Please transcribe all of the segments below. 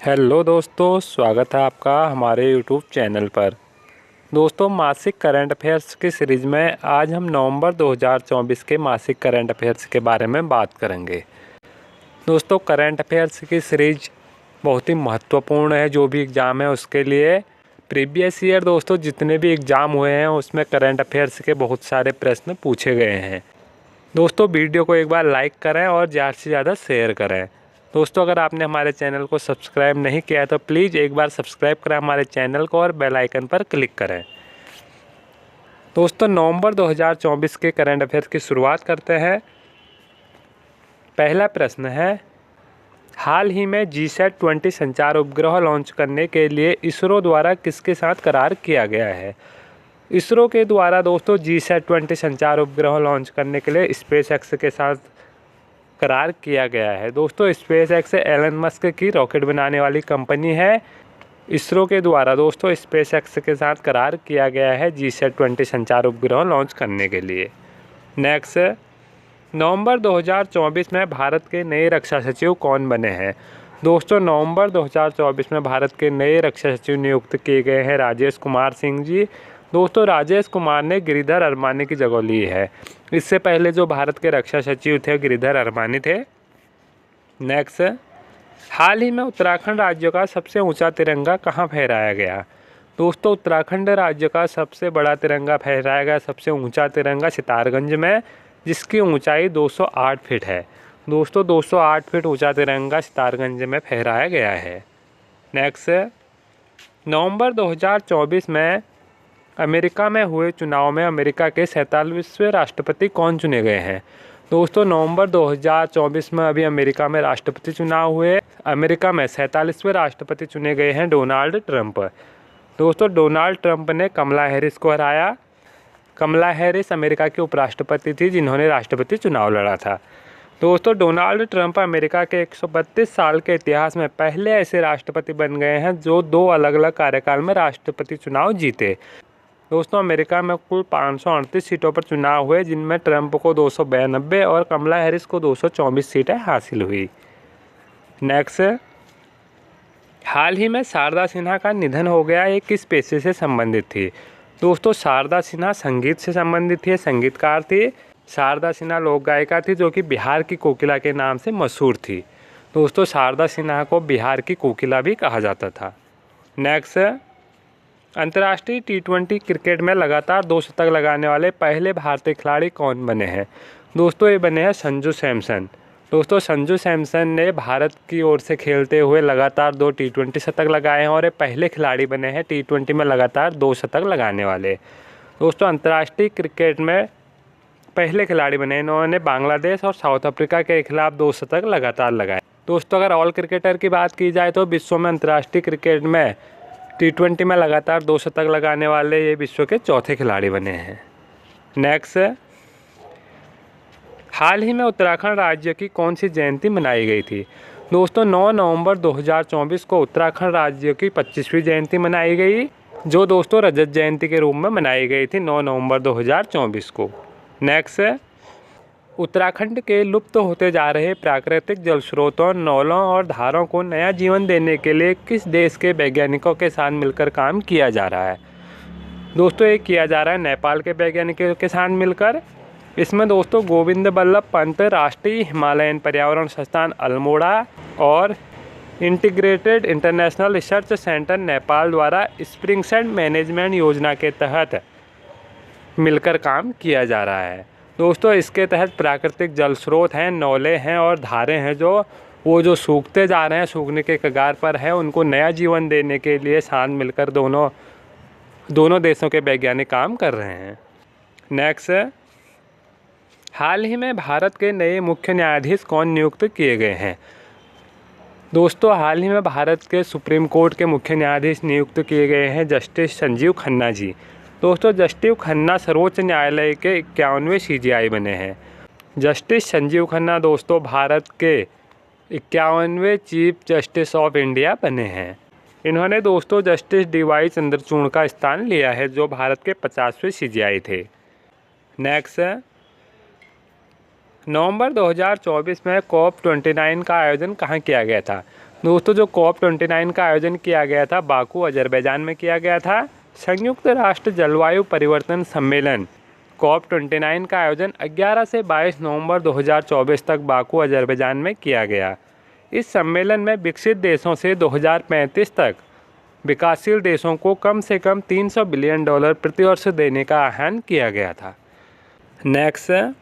Hello दोस्तों, स्वागत है आपका हमारे यूट्यूब चैनल पर। दोस्तों, मासिक करंट अफेयर्स की सीरीज़ में आज हम नवंबर 2024 के मासिक करंट अफेयर्स के बारे में बात करेंगे। दोस्तों, करंट अफेयर्स की सीरीज बहुत ही महत्वपूर्ण है। जो भी एग्ज़ाम है उसके लिए प्रीवियस ईयर दोस्तों जितने भी एग्ज़ाम हुए हैं उसमें करंट अफेयर्स के बहुत सारे प्रश्न पूछे गए हैं। दोस्तों, वीडियो को एक बार लाइक करें और ज़्यादा से ज़्यादा शेयर करें। दोस्तों, अगर आपने हमारे चैनल को सब्सक्राइब नहीं किया है तो प्लीज़ एक बार सब्सक्राइब करें हमारे चैनल को और बेल आइकन पर क्लिक करें। दोस्तों, नवंबर 2024 के करंट अफेयर्स की शुरुआत करते हैं। पहला प्रश्न है, हाल ही में GSAT-20 संचार उपग्रह लॉन्च करने के लिए इसरो द्वारा किसके साथ करार किया गया है? इसरो के द्वारा दोस्तों GSAT-20 संचार उपग्रह लॉन्च करने के लिए स्पेस एक्स के साथ करार किया गया है। दोस्तों, स्पेस एक्स एलन मस्क की रॉकेट बनाने वाली कंपनी है। इसरो के द्वारा दोस्तों स्पेस एक्स के साथ करार किया गया है GSAT-20 संचार उपग्रह लॉन्च करने के लिए। नेक्स्ट, नवंबर 2024 में भारत के नए रक्षा सचिव कौन बने हैं? दोस्तों, नवंबर 2024 में भारत के नए रक्षा सचिव नियुक्त किए गए हैं राजेश कुमार सिंह जी। दोस्तों, राजेश कुमार ने गिरिधर अरमानी की जगह ली है। इससे पहले जो भारत के रक्षा सचिव थे गिरिधर अरमानी थे। नेक्स्ट, हाल ही में उत्तराखंड राज्य का सबसे ऊंचा तिरंगा कहाँ फहराया गया? दोस्तों, उत्तराखंड राज्य का सबसे बड़ा तिरंगा फहराया गया, सबसे ऊंचा तिरंगा सितारगंज में, जिसकी ऊंचाई 208 फीट है। दोस्तों, 208 फीट ऊंचा तिरंगा सितारगंज में फहराया गया है। नेक्स्ट, नवंबर 2024 में अमेरिका में हुए चुनाव में अमेरिका के 47वें राष्ट्रपति कौन चुने गए हैं? दोस्तों, नवंबर 2024 में अभी अमेरिका में राष्ट्रपति चुनाव हुए। अमेरिका में 47वें राष्ट्रपति चुने गए हैं डोनाल्ड ट्रंप। दोस्तों, डोनाल्ड ट्रंप ने कमला हैरिस को हराया। कमला हैरिस अमेरिका की उपराष्ट्रपति थी जिन्होंने राष्ट्रपति चुनाव लड़ा था। दोस्तों, डोनाल्ड ट्रंप अमेरिका के 132 साल के इतिहास में पहले ऐसे राष्ट्रपति बन गए हैं जो 2 अलग अलग कार्यकाल में राष्ट्रपति चुनाव जीते। दोस्तों, अमेरिका में कुल 538 सीटों पर चुनाव हुए जिनमें ट्रंप को 292 और कमला हैरिस को 224 सीटें हासिल हुई। नेक्स्ट, हाल ही में शारदा सिन्हा का निधन हो गया, ये किस पेशे से संबंधित थी? दोस्तों, शारदा सिन्हा संगीत से संबंधित थी, संगीतकार थी। शारदा सिन्हा लोक गायिका थी जो कि बिहार की कोकिला के नाम से मशहूर थी। दोस्तों, शारदा सिन्हा को बिहार की कोकिला भी कहा जाता था। नेक्स्ट, अंतर्राष्ट्रीय T20 क्रिकेट में लगातार 2 शतक लगाने वाले पहले भारतीय खिलाड़ी कौन बने हैं? दोस्तों, ये बने हैं संजू सैमसन। दोस्तों, संजू सैमसन ने भारत की ओर से खेलते हुए लगातार 2 T20 शतक लगाए हैं और ये पहले खिलाड़ी बने हैं T20 में लगातार 2 शतक लगाने वाले। दोस्तों, अंतर्राष्ट्रीय क्रिकेट में पहले खिलाड़ी बने। इन्होंने बांग्लादेश और साउथ अफ्रीका के खिलाफ 2 शतक लगातार लगाए। दोस्तों, अगर ऑल क्रिकेटर की बात की जाए तो विश्व में अंतर्राष्ट्रीय क्रिकेट में T20 में लगातार 2 शतक लगाने वाले ये विश्व के चौथे खिलाड़ी बने हैं। नेक्स्ट, हाल ही में उत्तराखंड राज्य की कौन सी जयंती मनाई गई थी? दोस्तों, 9 नवंबर 2024 को उत्तराखंड राज्य की 25वीं जयंती मनाई गई, जो दोस्तों रजत जयंती के रूप में मनाई गई थी 9 नवंबर 2024 को। नेक्स्ट, उत्तराखंड के लुप्त होते जा रहे प्राकृतिक जल स्रोतों, नौलों और धारों को नया जीवन देने के लिए किस देश के वैज्ञानिकों के साथ मिलकर काम किया जा रहा है? दोस्तों, ये किया जा रहा है नेपाल के वैज्ञानिकों के साथ मिलकर। इसमें दोस्तों गोविंद बल्लभ पंत राष्ट्रीय हिमालयन पर्यावरण संस्थान अल्मोड़ा और integrated international research centre Nepal द्वारा स्प्रिंगसेट मैनेजमेंट योजना के तहत मिलकर काम किया जा रहा है। दोस्तों, इसके तहत प्राकृतिक जल स्रोत हैं, नौले हैं और धारें हैं जो सूखते जा रहे हैं, सूखने के कगार पर है, उनको नया जीवन देने के लिए साथ मिलकर दोनों देशों के वैज्ञानिक काम कर रहे हैं। नेक्स्ट, हाल ही में भारत के नए मुख्य न्यायाधीश कौन नियुक्त किए गए हैं? दोस्तों, हाल ही में भारत के सुप्रीम कोर्ट के मुख्य न्यायाधीश नियुक्त किए गए हैं जस्टिस संजीव खन्ना जी। दोस्तों, जस्टिस खन्ना सर्वोच्च न्यायालय के 51वें CJI बने हैं। जस्टिस संजीव खन्ना दोस्तों भारत के 51वें चीफ जस्टिस ऑफ इंडिया बने हैं। इन्होंने दोस्तों जस्टिस DY चंद्रचूड़ का स्थान लिया है जो भारत के 50वें CJI थे। नेक्स्ट, नवंबर 2024 में COP29 का आयोजन कहाँ किया गया था? दोस्तों जो COP29 का आयोजन किया गया था बाकू अजरबैजान में किया गया था। संयुक्त राष्ट्र जलवायु परिवर्तन सम्मेलन COP29 का आयोजन 11 से 22 नवंबर 2024 तक बाकू अजरबैजान में किया गया। इस सम्मेलन में विकसित देशों से 2035 तक विकासशील देशों को कम से कम $300 बिलियन प्रति वर्ष देने का आह्वान किया गया था। नेक्स्ट,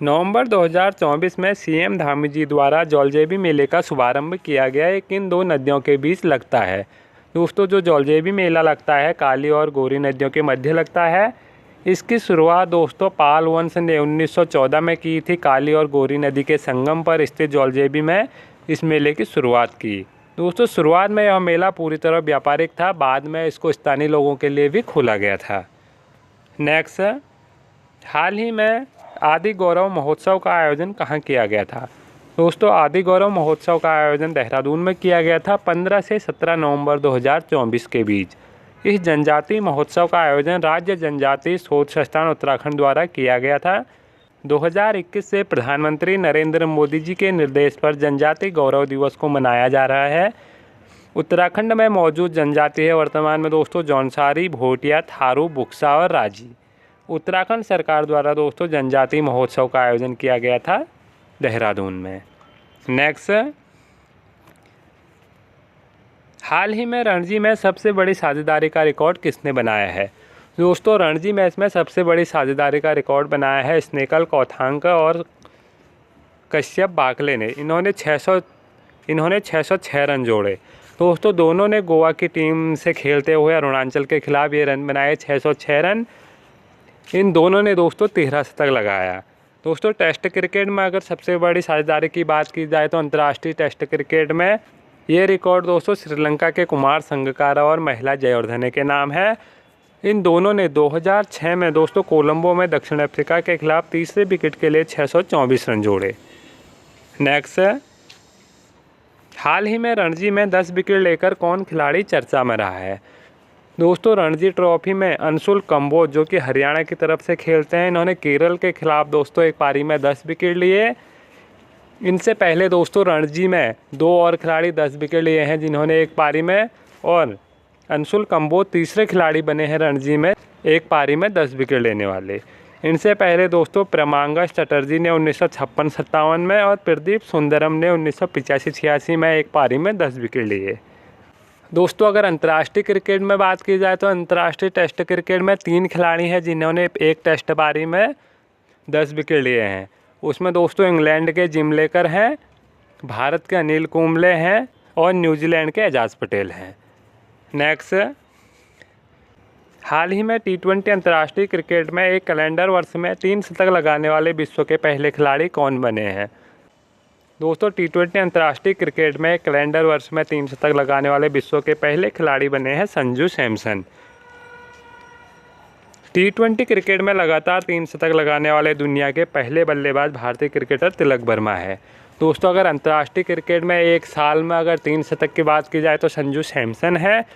नवंबर 2024 में CM धामी जी द्वारा जौलजेबी मेले का शुभारंभ किया गया। ये किन दो नदियों के बीच लगता है? दोस्तों जो जौलजेबी मेला लगता है काली और गोरी नदियों के मध्य लगता है। इसकी शुरुआत दोस्तों पाल वंश ने 1914 में की थी। काली और गोरी नदी के संगम पर स्थित जौलजेबी में इस मेले की शुरुआत की। दोस्तों शुरुआत में यह मेला पूरी तरह व्यापारिक था, बाद में इसको स्थानीय लोगों के लिए भी खोला गया था। नेक्स्ट, हाल ही में आदि गौरव महोत्सव का आयोजन कहाँ किया गया था? दोस्तों आदि गौरव महोत्सव का आयोजन देहरादून में किया गया था 15 से 17 नवंबर 2024 के बीच। इस जनजातीय महोत्सव का आयोजन राज्य जनजातीय शोध संस्थान उत्तराखंड द्वारा किया गया था। 2021 से प्रधानमंत्री नरेंद्र मोदी जी के निर्देश पर जनजातीय गौरव दिवस को मनाया जा रहा है। उत्तराखंड में मौजूद जनजाति है वर्तमान में दोस्तों जौनसारी, भोटिया, थारू, बुक्सा और राजी। उत्तराखंड सरकार द्वारा दोस्तों जनजातीय महोत्सव का आयोजन किया गया था देहरादून में। नेक्स्ट, हाल ही में रणजी में सबसे बड़ी साझेदारी का रिकॉर्ड किसने बनाया है? दोस्तों रणजी मैच में सबसे बड़ी साझेदारी का रिकॉर्ड बनाया है स्नेकल कौथांक और कश्यप बाकले ने। इन्होंने 606 रन जोड़े। दोस्तों दोनों ने गोवा की टीम से खेलते हुए अरुणाचल के खिलाफ ये रन बनाए 606 रन। इन दोनों ने दोस्तों 13 शतक लगाया। दोस्तों टेस्ट क्रिकेट में अगर सबसे बड़ी साझेदारी की बात की जाए तो अंतर्राष्ट्रीय टेस्ट क्रिकेट में ये रिकॉर्ड दोस्तों श्रीलंका के कुमार संगकारा और महिला जयवर्धने के नाम है। इन दोनों ने 2006 में दोस्तों कोलंबो में दक्षिण अफ्रीका के खिलाफ तीसरे विकेट के लिए 624 रन जोड़े। नेक्स्ट, हाल ही में रणजी में 10 विकेट लेकर कौन खिलाड़ी चर्चा में रहा है? दोस्तों रणजी ट्रॉफी में अंशुल कंबोज जो कि हरियाणा की तरफ से खेलते हैं, इन्होंने केरल के खिलाफ दोस्तों एक पारी में 10 विकेट लिए। इनसे पहले दोस्तों रणजी में 2 और खिलाड़ी 10 विकेट लिए हैं जिन्होंने एक पारी में, और अंशुल कंबोज तीसरे खिलाड़ी बने हैं रणजी में एक पारी में 10 विकेट लेने वाले। इनसे पहले दोस्तों प्रमांगस चटर्जी ने 1956-57 में और प्रदीप सुंदरम ने 1985-86 में एक पारी में 10 विकेट लिए। दोस्तों अगर अंतर्राष्ट्रीय क्रिकेट में बात की जाए तो अंतर्राष्ट्रीय टेस्ट क्रिकेट में 3 खिलाड़ी हैं जिन्होंने एक टेस्ट पारी में 10 विकेट लिए हैं। उसमें दोस्तों इंग्लैंड के जिम लेकर हैं, भारत के अनिल कुंबले हैं और न्यूजीलैंड के एजाज पटेल हैं। नेक्स्ट, हाल ही में T20 अंतर्राष्ट्रीय क्रिकेट में एक कैलेंडर वर्ष में 3 शतक लगाने वाले विश्व के पहले खिलाड़ी कौन बने हैं? दोस्तों T20 अंतर्राष्ट्रीय क्रिकेट में कैलेंडर वर्ष में 3 शतक लगाने वाले विश्व के पहले खिलाड़ी बने हैं संजू सैमसन। T20 क्रिकेट में लगातार 3 शतक लगाने वाले दुनिया के पहले बल्लेबाज भारतीय क्रिकेटर तिलक वर्मा है। दोस्तों अगर अंतर्राष्ट्रीय क्रिकेट में एक साल में अगर 3 शतक की बात की जाए तो संजू सैमसन है,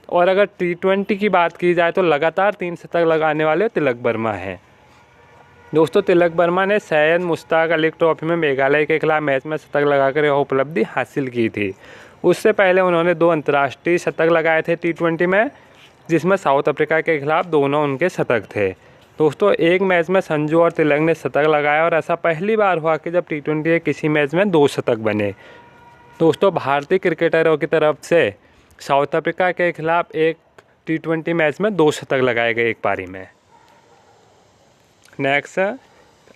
और अगर T20 की बात की जाए तो लगातार 3 शतक लगाने वाले तिलक वर्मा हैं। दोस्तों तिलक वर्मा ने सैयद मुश्ताक अली ट्रॉफी में मेघालय के खिलाफ मैच में शतक लगाकर यह उपलब्धि हासिल की थी। उससे पहले उन्होंने 2 अंतर्राष्ट्रीय शतक लगाए थे T20 में, जिसमें साउथ अफ्रीका के खिलाफ दोनों उनके शतक थे। दोस्तों एक मैच में संजू और तिलक ने शतक लगाया और ऐसा पहली बार हुआ कि जब T20 के किसी मैच में 2 शतक बने। दोस्तों भारतीय क्रिकेटरों की तरफ से साउथ अफ्रीका के खिलाफ एक T20 मैच में 2 शतक लगाए गए एक पारी में। नेक्स्ट,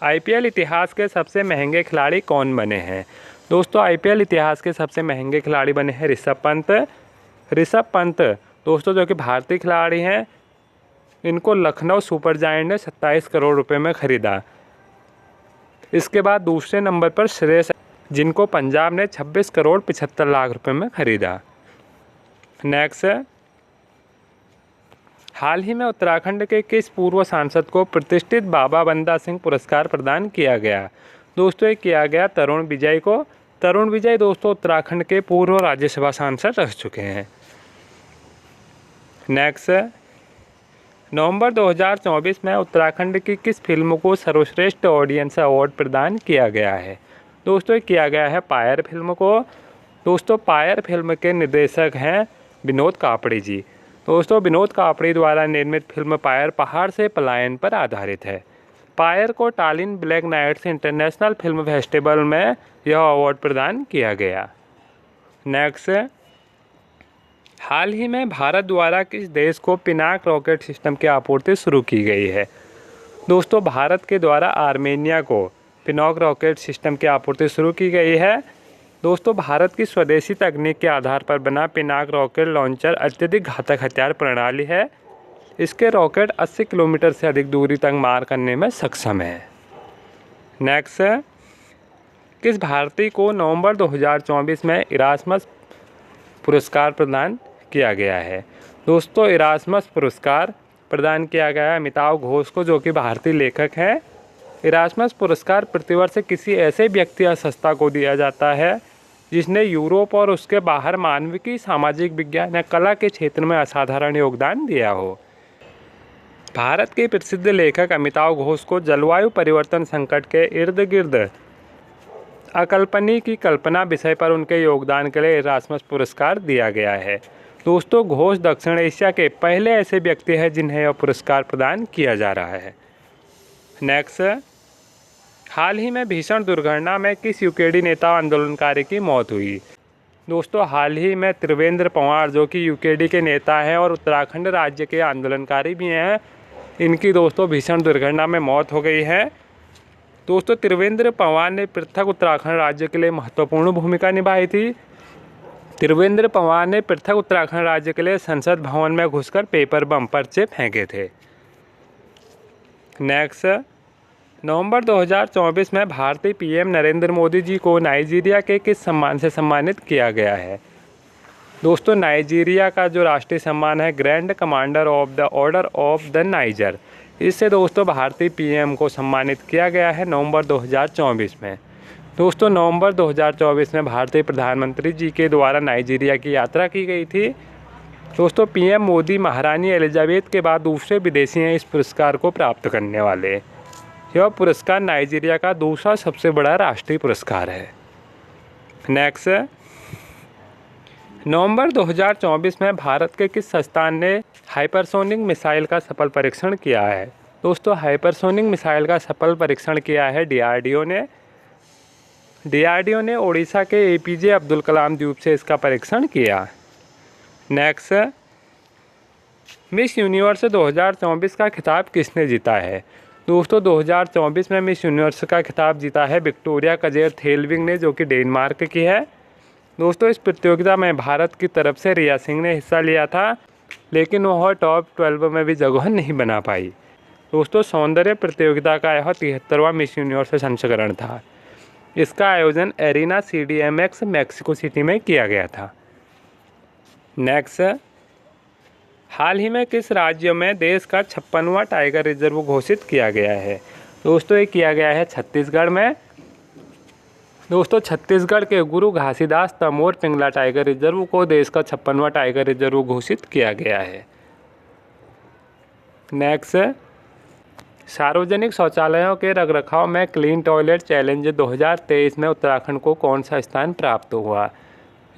IPL इतिहास के सबसे महंगे खिलाड़ी कौन बने हैं? दोस्तों IPL इतिहास के सबसे महंगे खिलाड़ी बने हैं ऋषभ पंत। ऋषभ पंत दोस्तों जो कि भारतीय खिलाड़ी हैं, इनको लखनऊ सुपर जायंट ने 27 करोड़ रुपए में ख़रीदा। इसके बाद दूसरे नंबर पर श्रेयस, जिनको पंजाब ने 26 करोड़ 75 लाख रुपए में ख़रीदा। नेक्स्ट, हाल ही में उत्तराखंड के किस पूर्व सांसद को प्रतिष्ठित बाबा बंदा सिंह पुरस्कार प्रदान किया गया? दोस्तों ये किया गया तरुण विजय को। तरुण विजय दोस्तों उत्तराखंड के पूर्व राज्यसभा सांसद रह चुके हैं। नेक्स्ट, नवंबर 2024 में उत्तराखंड की किस फिल्म को सर्वश्रेष्ठ ऑडियंस अवार्ड प्रदान किया गया है? दोस्तों किया गया है पायर फिल्म को। दोस्तों पायर फिल्म के निर्देशक हैं विनोद कापड़ी जी। दोस्तों विनोद कापड़ी द्वारा निर्मित फिल्म पायर पहाड़ से पलायन पर आधारित है। पायर को Tallinn Black Nights International Film Festival में यह अवार्ड प्रदान किया गया। नेक्स्ट, हाल ही में भारत द्वारा किस देश को पिनाक रॉकेट सिस्टम की आपूर्ति शुरू की गई है? दोस्तों भारत के द्वारा आर्मेनिया को पिनाक रॉकेट सिस्टम की आपूर्ति शुरू की गई है। दोस्तों भारत की स्वदेशी तकनीक के आधार पर बना पिनाक रॉकेट लॉन्चर अत्यधिक घातक हथियार प्रणाली है। इसके रॉकेट 80 किलोमीटर से अधिक दूरी तक मार करने में सक्षम है। नेक्स्ट, किस भारतीय को नवंबर 2024 में इरास्मस पुरस्कार प्रदान किया गया है? दोस्तों इरास्मस पुरस्कार प्रदान किया गया है अमिताव घोष को, जो कि भारतीय लेखक हैं। इरास्मस पुरस्कार प्रतिवर्ष किसी ऐसे व्यक्ति या संस्था को दिया जाता है जिसने यूरोप और उसके बाहर मानविकी, सामाजिक विज्ञान या कला के क्षेत्र में असाधारण योगदान दिया हो। भारत के प्रसिद्ध लेखक अमिताव घोष को जलवायु परिवर्तन संकट के इर्द गिर्द अकल्पनीय की कल्पना विषय पर उनके योगदान के लिए इरास्मस पुरस्कार दिया गया है। दोस्तों घोष दक्षिण एशिया के पहले ऐसे व्यक्ति हैं जिन्हें यह पुरस्कार प्रदान किया जा रहा है। नेक्स्ट, हाल ही में भीषण दुर्घटना में किस यूकेडी नेता आंदोलनकारी की मौत हुई? दोस्तों हाल ही में त्रिवेंद्र पंवार, जो कि यूकेडी के नेता हैं और उत्तराखंड राज्य के आंदोलनकारी भी हैं, इनकी दोस्तों भीषण दुर्घटना में मौत हो गई है। दोस्तों त्रिवेंद्र पंवार ने पृथक उत्तराखंड राज्य के लिए महत्वपूर्ण भूमिका निभाई थी। त्रिवेंद्र पंवार ने पृथक उत्तराखंड राज्य के लिए संसद भवन में घुसकर पेपर बम पर्चे फेंके थे। नेक्स्ट, नवंबर 2024 में भारतीय पीएम नरेंद्र मोदी जी को नाइजीरिया के किस सम्मान से सम्मानित किया गया है? दोस्तों नाइजीरिया का जो राष्ट्रीय सम्मान है grand commander of the order of the niger, इससे दोस्तों भारतीय पीएम को सम्मानित किया गया है नवंबर 2024 में। दोस्तों नवंबर 2024 में भारतीय प्रधानमंत्री जी के द्वारा नाइजीरिया की यात्रा की गई थी। दोस्तों पीएम मोदी महारानी एलिजाबेथ के बाद दूसरे विदेशी हैं इस पुरस्कार को प्राप्त करने वाले। यह पुरस्कार नाइजीरिया का दूसरा सबसे बड़ा राष्ट्रीय पुरस्कार है। नेक्स्ट, नवंबर 2024 में भारत के किस संस्थान ने हाइपरसोनिक मिसाइल का सफल परीक्षण किया है? दोस्तों हाइपरसोनिक मिसाइल का सफल परीक्षण किया है डीआरडीओ ने। डीआरडीओ ने ओडिशा के एपीजे अब्दुल कलाम द्वीप से इसका परीक्षण किया। नेक्स्ट, मिस यूनिवर्स 2024 का खिताब किसने जीता है? दोस्तों 2024 में मिस यूनिवर्स का खिताब जीता है विक्टोरिया कजेर थेलविंग ने, जो कि डेनमार्क की है। दोस्तों इस प्रतियोगिता में भारत की तरफ से रिया सिंह ने हिस्सा लिया था, लेकिन वह टॉप 12 में भी जगह नहीं बना पाई। दोस्तों सौंदर्य प्रतियोगिता का यह 73वां मिस यूनिवर्स संस्करण था। इसका आयोजन एरिना CDMX मैक्सिको सिटी में किया गया था। नेक्स्ट, हाल ही में किस राज्य में देश का 56वां टाइगर रिजर्व घोषित किया गया है? दोस्तों ये किया गया है छत्तीसगढ़ में। दोस्तों छत्तीसगढ़ के गुरु घासीदास तमोर पिंगला टाइगर रिजर्व को देश का 56वां टाइगर रिजर्व घोषित किया गया है। नेक्स्ट, सार्वजनिक शौचालयों के रखरखाव में क्लीन टॉयलेट चैलेंज 2023 में उत्तराखंड को कौन सा स्थान प्राप्त हुआ?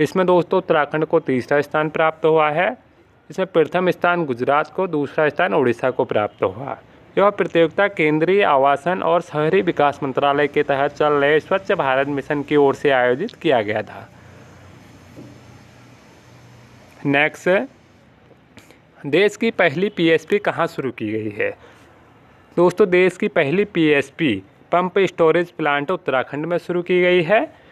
इसमें दोस्तों उत्तराखंड को तीसरा स्थान प्राप्त हुआ है। इसमें प्रथम स्थान गुजरात को, दूसरा स्थान उड़ीसा को प्राप्त हुआ। यह प्रतियोगिता केंद्रीय आवासन और शहरी विकास मंत्रालय के तहत चल रहे स्वच्छ भारत मिशन की ओर से आयोजित किया गया था। नेक्स्ट, देश की पहली पीएसपी कहाँ शुरू की गई है? दोस्तों देश की पहली PSP pump storage plant Uttarakhand में शुरू की गई है।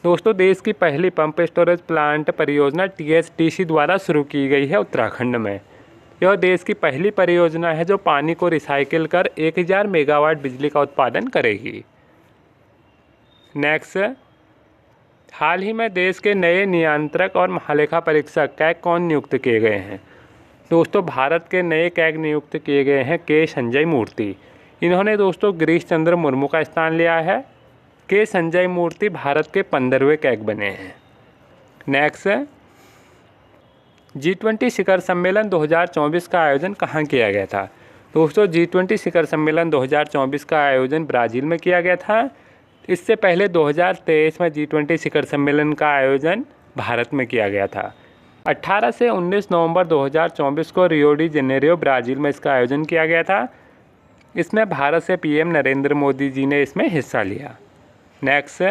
दोस्तों देश की पहली पंप स्टोरेज प्लांट परियोजना THDC द्वारा शुरू की गई है उत्तराखंड में। यह देश की पहली परियोजना है जो पानी को रिसाइकिल कर 1000 मेगावाट बिजली का उत्पादन करेगी। नेक्स्ट, हाल ही में देश के नए नियंत्रक और महालेखा परीक्षक कैग कौन नियुक्त किए गए हैं? दोस्तों भारत के नए कैग नियुक्त किए गए हैं के संजय मूर्ति। इन्होंने दोस्तों गिरीश चंद्र मुर्मू का स्थान लिया है। के संजय मूर्ति भारत के 15वें कैग बने हैं। नेक्स्ट, G20 शिखर सम्मेलन 2024 का आयोजन कहाँ किया गया था? दोस्तों G20 शिखर सम्मेलन 2024 का आयोजन ब्राज़ील में किया गया था। इससे पहले 2023 में G20 शिखर सम्मेलन का आयोजन भारत में किया गया था। 18 से 19 नवंबर 2024 को रियो डी जेनेरियो ब्राज़ील में इसका आयोजन किया गया था। इसमें भारत से पीएम नरेंद्र मोदी जी ने इसमें हिस्सा लिया। नेक्स्ट,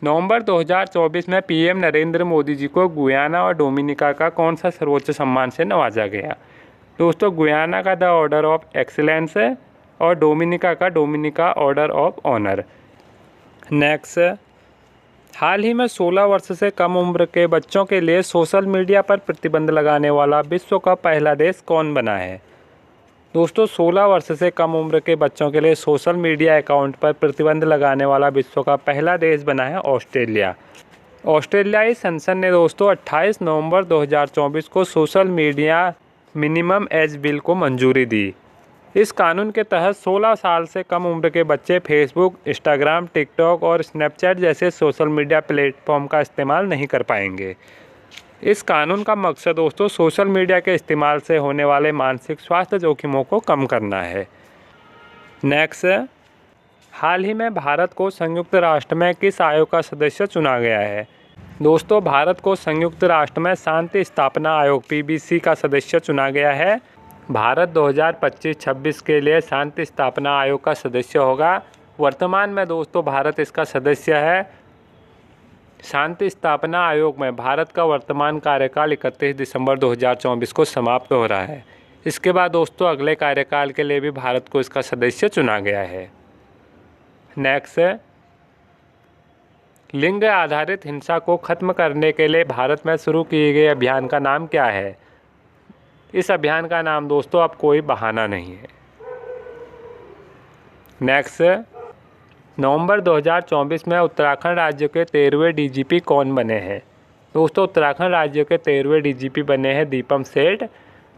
नवंबर 2024 में पीएम नरेंद्र मोदी जी को गुयाना और डोमिनिका का कौन सा सर्वोच्च सम्मान से नवाजा गया? दोस्तों, गुयाना का द ऑर्डर ऑफ एक्सीलेंस है और डोमिनिका का Dominica order of honour. Next, हाल ही में 16 वर्ष से कम उम्र के बच्चों के लिए सोशल मीडिया पर प्रतिबंध लगाने वाला विश्व का पहला देश कौन बना है? दोस्तों, 16 वर्ष से कम उम्र के बच्चों के लिए सोशल मीडिया अकाउंट पर प्रतिबंध लगाने वाला विश्व का पहला देश बना है ऑस्ट्रेलिया। ऑस्ट्रेलियाई संसद ने दोस्तों 28 नवंबर 2024 को social media minimum age bill को मंजूरी दी। इस कानून के तहत 16 साल से कम उम्र के बच्चे फेसबुक, इंस्टाग्राम, टिकटॉक और स्नैपचैट जैसे सोशल मीडिया प्लेटफॉर्म का इस्तेमाल नहीं कर पाएंगे। इस कानून का मकसद दोस्तों सोशल मीडिया के इस्तेमाल से होने वाले मानसिक स्वास्थ्य जोखिमों को कम करना है। नेक्स्ट, हाल ही में भारत को संयुक्त राष्ट्र में किस आयोग का सदस्य चुना गया है? दोस्तों, भारत को संयुक्त राष्ट्र में शांति स्थापना आयोग PBC का सदस्य चुना गया है। भारत 2025-26 के लिए शांति स्थापना आयोग का सदस्य होगा। वर्तमान में दोस्तों भारत इसका सदस्य है। शांति स्थापना आयोग में भारत का वर्तमान कार्यकाल 31 दिसंबर 2024 को समाप्त हो रहा है। इसके बाद दोस्तों अगले कार्यकाल के लिए भी भारत को इसका सदस्य चुना गया है। नेक्स्ट, लिंग आधारित हिंसा को खत्म करने के लिए भारत में शुरू किए गए अभियान का नाम क्या है? इस अभियान का नाम दोस्तों अब कोई बहाना नहीं है। नेक्स्ट, नवंबर 2024 में उत्तराखंड राज्य के 13वें DGP कौन बने हैं? दोस्तों, उत्तराखंड राज्य के 13वें DGP बने हैं दीपम सेठ।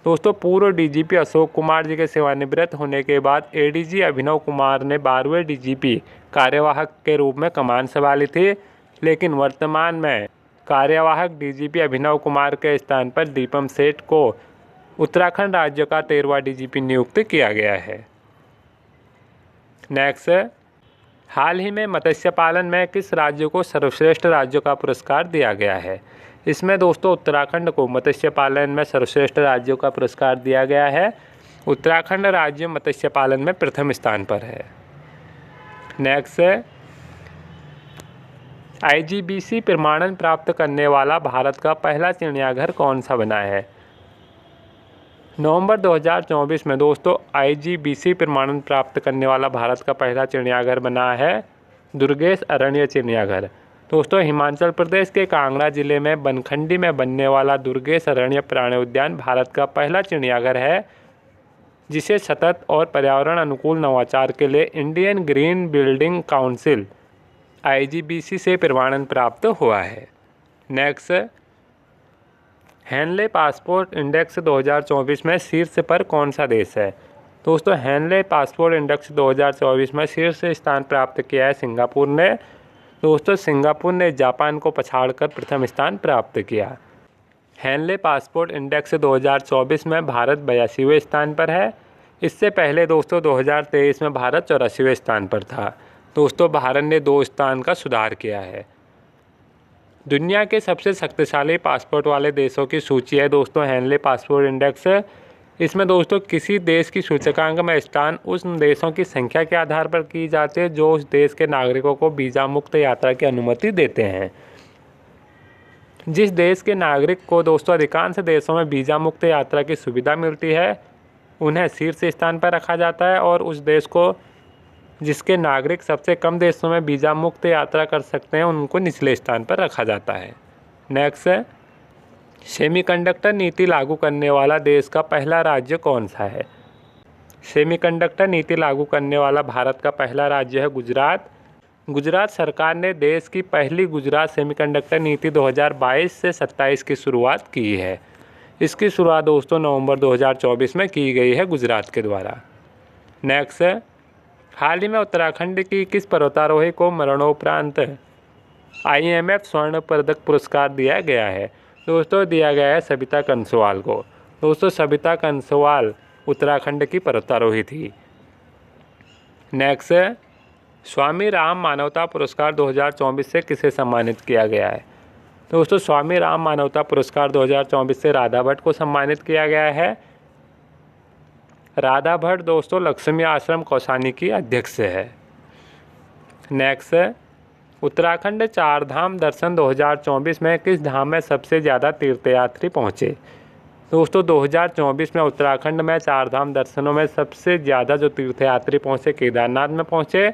दोस्तों, पूर्व DGP अशोक कुमार जी के सेवानिवृत्त होने के बाद ADG अभिनव कुमार ने 12वें DGP कार्यवाहक के रूप में कमान संभाली थी, लेकिन वर्तमान में कार्यवाहक DGP अभिनव कुमार के स्थान पर दीपम सेठ को उत्तराखंड राज्य का 13वां DGP नियुक्त किया गया है। नेक्स्ट, हाल ही में मत्स्य पालन में किस राज्य को सर्वश्रेष्ठ राज्य का पुरस्कार दिया गया है? इसमें दोस्तों उत्तराखंड को मत्स्य पालन में सर्वश्रेष्ठ राज्यों का पुरस्कार दिया गया है। उत्तराखंड राज्य मत्स्य पालन में प्रथम स्थान पर है। नेक्स्ट, IGBC प्रमाणन प्राप्त करने वाला भारत का पहला चिड़ियाघर कौन सा बना है? नवंबर 2024 में दोस्तों IGBC प्रमाणन प्राप्त करने वाला भारत का पहला चिड़ियाघर बना है दुर्गेश अरण्य चिड़ियाघर। दोस्तों, हिमाचल प्रदेश के कांगड़ा जिले में बनखंडी में बनने वाला दुर्गेश अरण्य प्राणी उद्यान भारत का पहला चिड़ियाघर है, जिसे सतत और पर्यावरण अनुकूल नवाचार के लिए Indian green building council IGBC से प्रमाणन प्राप्त हुआ है। नेक्स्ट, हेनले पासपोर्ट इंडेक्स 2024 में शीर्ष पर कौन सा देश है? दोस्तों, हेनले पासपोर्ट इंडेक्स 2024 में शीर्ष स्थान प्राप्त किया है सिंगापुर ने। दोस्तों, सिंगापुर ने जापान को पछाड़कर प्रथम स्थान प्राप्त किया। हेनले पासपोर्ट इंडेक्स 2024 में भारत 82वें स्थान पर है। इससे पहले दोस्तों 2023 में भारत 84वें स्थान पर था। दोस्तों, भारत ने 2 स्थान का सुधार किया है। दुनिया के सबसे शक्तिशाली पासपोर्ट वाले देशों की सूची है दोस्तों हेनले पासपोर्ट इंडेक्स। इसमें दोस्तों किसी देश की सूचकांक में स्थान उस देशों की संख्या के आधार पर की जाती है जो उस देश के नागरिकों को वीज़ा मुक्त यात्रा की अनुमति देते हैं। जिस देश के नागरिक को दोस्तों अधिकांश देशों में वीज़ा मुक्त यात्रा की सुविधा मिलती है उन्हें शीर्ष स्थान पर रखा जाता है, और उस देश को जिसके नागरिक सबसे कम देशों में वीज़ा मुक्त यात्रा कर सकते हैं उनको निचले स्थान पर रखा जाता है। नेक्स्ट है, सेमीकंडक्टर नीति लागू करने वाला देश का पहला राज्य कौन सा है? सेमीकंडक्टर नीति लागू करने वाला भारत का पहला राज्य है गुजरात। गुजरात सरकार ने देश की पहली गुजरात सेमीकंडक्टर नीति 2022 से 27 की शुरुआत की है। इसकी शुरुआत दोस्तों नवंबर 2024 में की गई है गुजरात के द्वारा। नेक्स्ट है, हाल ही में उत्तराखंड की किस पर्वतारोही को मरणोपरांत IMF स्वर्ण पदक पुरस्कार दिया गया है? दोस्तों दिया गया है सबिता कंसवाल को। दोस्तों सबिता कंसवाल उत्तराखंड की पर्वतारोही थी। नेक्स्ट है, स्वामी राम मानवता पुरस्कार 2024 से किसे सम्मानित किया गया है? दोस्तों स्वामी राम मानवता पुरस्कार 2024 से राधा भट्ट को सम्मानित किया गया है। राधा भट्ट दोस्तों लक्ष्मी आश्रम कौसानी की अध्यक्ष है। नेक्स्ट है, उत्तराखंड चार धाम दर्शन 2024 में किस धाम में सबसे ज़्यादा तीर्थयात्री पहुँचे? दोस्तों 2024 में उत्तराखंड में चार धाम दर्शनों में सबसे ज़्यादा जो तीर्थयात्री पहुँचे केदारनाथ में पहुँचे।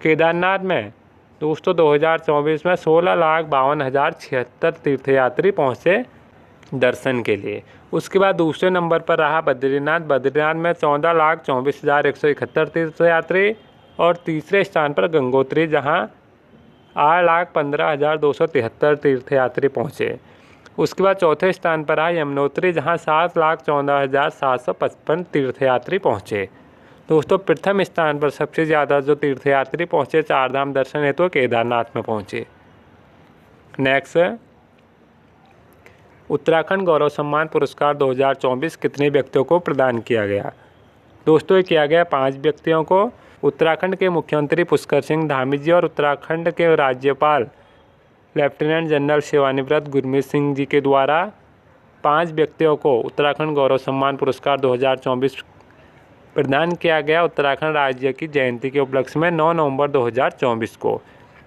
केदारनाथ में दोस्तों 2024 में 16,52,076 तीर्थयात्री पहुँचे दर्शन के लिए। उसके बाद दूसरे नंबर पर रहा बद्रीनाथ। बद्रीनाथ में 14,24,171 तीर्थयात्री। और तीसरे स्थान पर गंगोत्री जहां 8,15,273 तीर्थयात्री पहुँचे। उसके बाद चौथे स्थान पर रहा यमुनोत्री जहां 7,14,755 तीर्थयात्री पहुँचे। दोस्तों प्रथम स्थान पर सबसे ज़्यादा जो तीर्थयात्री पहुँचे चार धाम दर्शन हेतु तो केदारनाथ में पहुँचे। नेक्स्ट, उत्तराखंड गौरव सम्मान पुरस्कार 2024 कितने व्यक्तियों को प्रदान किया गया? दोस्तों ये किया गया 5 व्यक्तियों को। उत्तराखंड के मुख्यमंत्री पुष्कर सिंह धामी जी और उत्तराखंड के राज्यपाल लेफ्टिनेंट जनरल सेवानिवृत्त गुरमीत सिंह जी के द्वारा 5 व्यक्तियों को उत्तराखंड गौरव सम्मान पुरस्कार 2024 प्रदान किया गया उत्तराखंड राज्य की जयंती के उपलक्ष्य में 9 नवंबर 2024 को।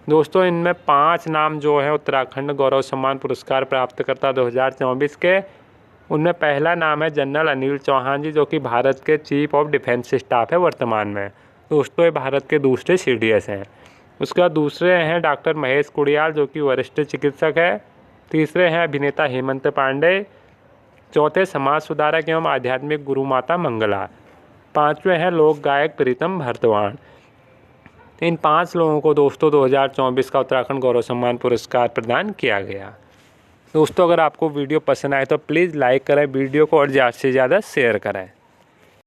दोस्तों इनमें 5 नाम जो है उत्तराखंड गौरव सम्मान पुरस्कार प्राप्तकर्ता 2024 के, उनमें पहला नाम है जनरल अनिल चौहान जी जो कि भारत के चीफ ऑफ डिफेंस स्टाफ है वर्तमान में। दोस्तों ये भारत के दूसरे CDS हैं। उसके बाद दूसरे हैं डॉक्टर महेश कुड़ियाल जो कि वरिष्ठ चिकित्सक है। तीसरे हैं अभिनेता हेमंत पांडे। चौथे समाज सुधारक एवं आध्यात्मिक गुरु माता मंगला। 5वें हैं लोक गायक प्रीतम भारद्वाज। इन 5 लोगों को दोस्तों 2024 का उत्तराखंड गौरव सम्मान पुरस्कार प्रदान किया गया। दोस्तों अगर आपको वीडियो पसंद आए तो प्लीज़ लाइक करें वीडियो को और ज़्यादा से ज़्यादा शेयर करें।